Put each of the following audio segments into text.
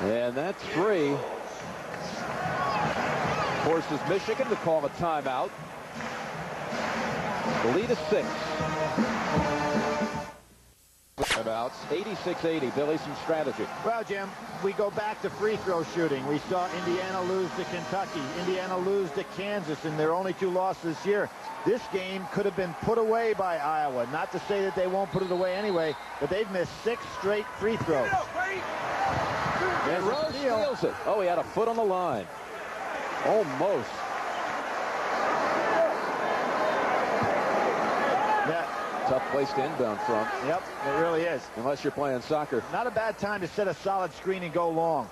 And that's 3. Forces Michigan to call a timeout. The lead is 6. Timeouts, 86-80. Billy, some strategy. Well, Jim, we go back to free throw shooting. We saw Indiana lose to Kentucky. Indiana lose to Kansas in their only 2 losses this year. This game could have been put away by Iowa. Not to say that they won't put it away anyway, but they've missed 6 straight free throws. And Rose steals it. Oh, he had a foot on the line. Almost. Yeah. Tough place to inbound from. Yep, it really is. Unless you're playing soccer. Not a bad time to set a solid screen and go long.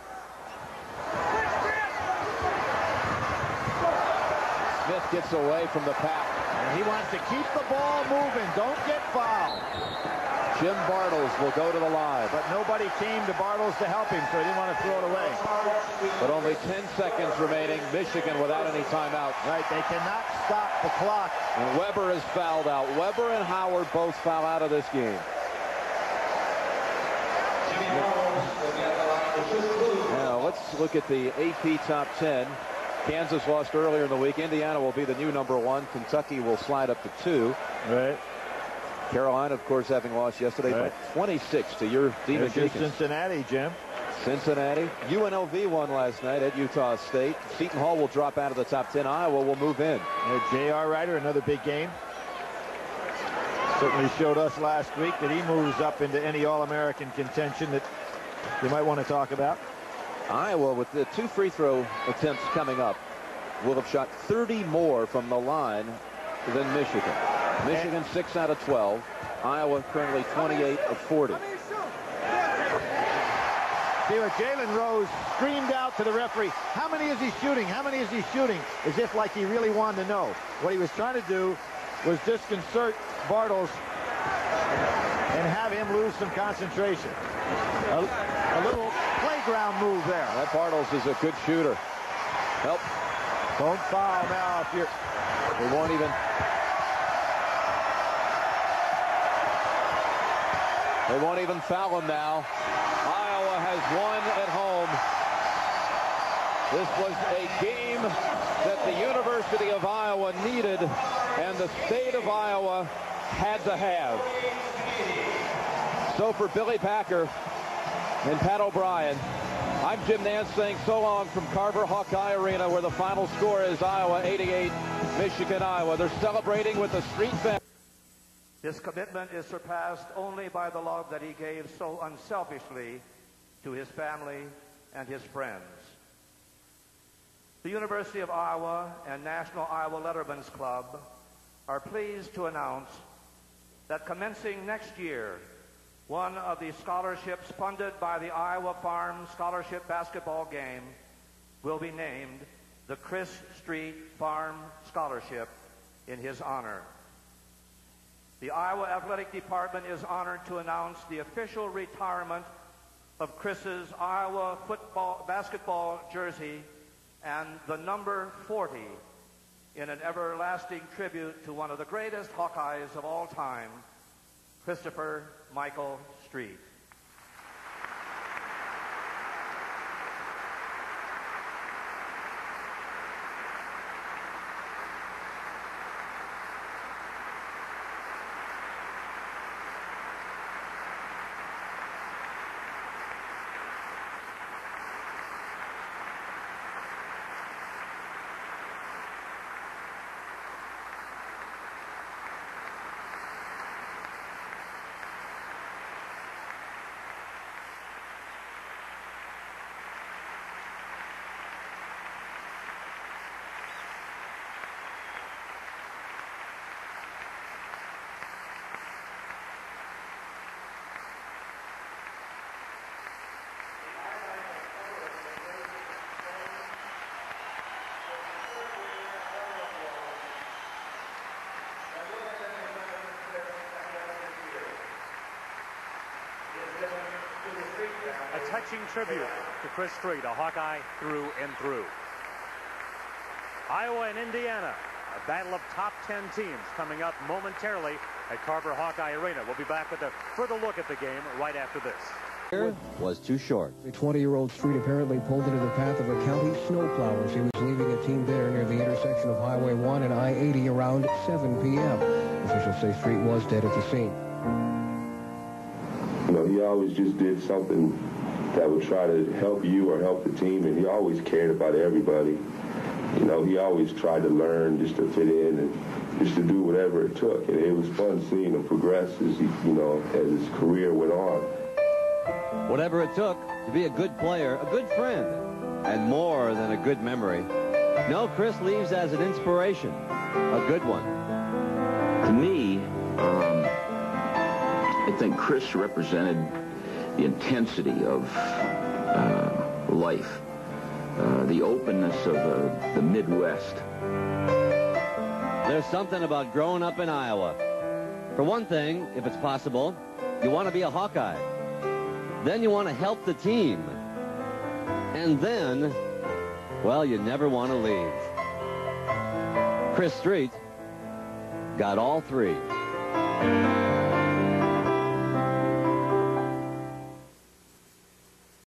Smith gets away from the pack. And he wants to keep the ball moving. Don't get fouled. Jim Bartles will go to the line. But nobody came to Bartles to help him, so he didn't want to throw it away. But only 10 seconds remaining. Michigan without any timeout. Right, they cannot stop the clock. And Weber is fouled out. Weber and Howard both foul out of this game. Now, let's look at the AP top 10. Kansas lost earlier in the week. Indiana will be the new number 1. Kentucky will slide up to 2. Right. Carolina, of course, having lost yesterday by 26 to your Demon Deacons. Cincinnati, Jim. Cincinnati. UNLV won last night at Utah State. Seton Hall will drop out of the top 10. Iowa will move in. J.R. Ryder, another big game. Certainly showed us last week that he moves up into any All-American contention that you might want to talk about. Iowa, with the 2 free throw attempts coming up, will have shot 30 more from the line than Michigan. Michigan 6 out of 12. Iowa currently 28 of 40. See what Jalen Rose screamed out to the referee. How many is he shooting? How many is he shooting? As if like he really wanted to know. What he was trying to do was disconcert Bartles and have him lose some concentration. A little playground move there. That Bartles is a good shooter. Help. Don't foul now if you're... They won't even... They won't even foul him now. Iowa has won at home. This was a game that the University of Iowa needed and the state of Iowa had to have. So for Billy Packer and Pat O'Brien, I'm Jim Nantz saying so long from Carver Hawkeye Arena, where the final score is Iowa 88, Michigan, Iowa. They're celebrating with the street band. This commitment is surpassed only by the love that he gave so unselfishly to his family and his friends. The University of Iowa and National Iowa Letterman's Club are pleased to announce that commencing next year, one of the scholarships funded by the Iowa Farm Scholarship Basketball Game will be named the Chris Street Farm Scholarship in his honor. The Iowa Athletic Department is honored to announce the official retirement of Chris's Iowa basketball jersey and the number 40 in an everlasting tribute to one of the greatest Hawkeyes of all time, Christopher Michael Street. A touching tribute to Chris Street, a Hawkeye through and through. Iowa and Indiana, a battle of top 10 teams coming up momentarily at Carver Hawkeye Arena. We'll be back with a further look at the game right after this. was too short. The 20-year-old Street apparently pulled into the path of a county snowplow as he was leaving a team there near the intersection of Highway 1 and I-80 around 7 p.m. Officials say Street was dead at the scene. You know, he always just did something that would try to help you or help the team, and he always cared about everybody. You know, he always tried to learn just to fit in and just to do whatever it took. And it was fun seeing him progress as he, you know, as his career went on. Whatever it took to be a good player, a good friend, and more than a good memory. No, Chris leaves as an inspiration, a good one. To me, I think Chris represented the intensity of life, the openness of the Midwest. There's something about growing up in Iowa. For one thing, if it's possible, you want to be a Hawkeye. Then you want to help the team. And then, well, you never want to leave. Chris Street got all three.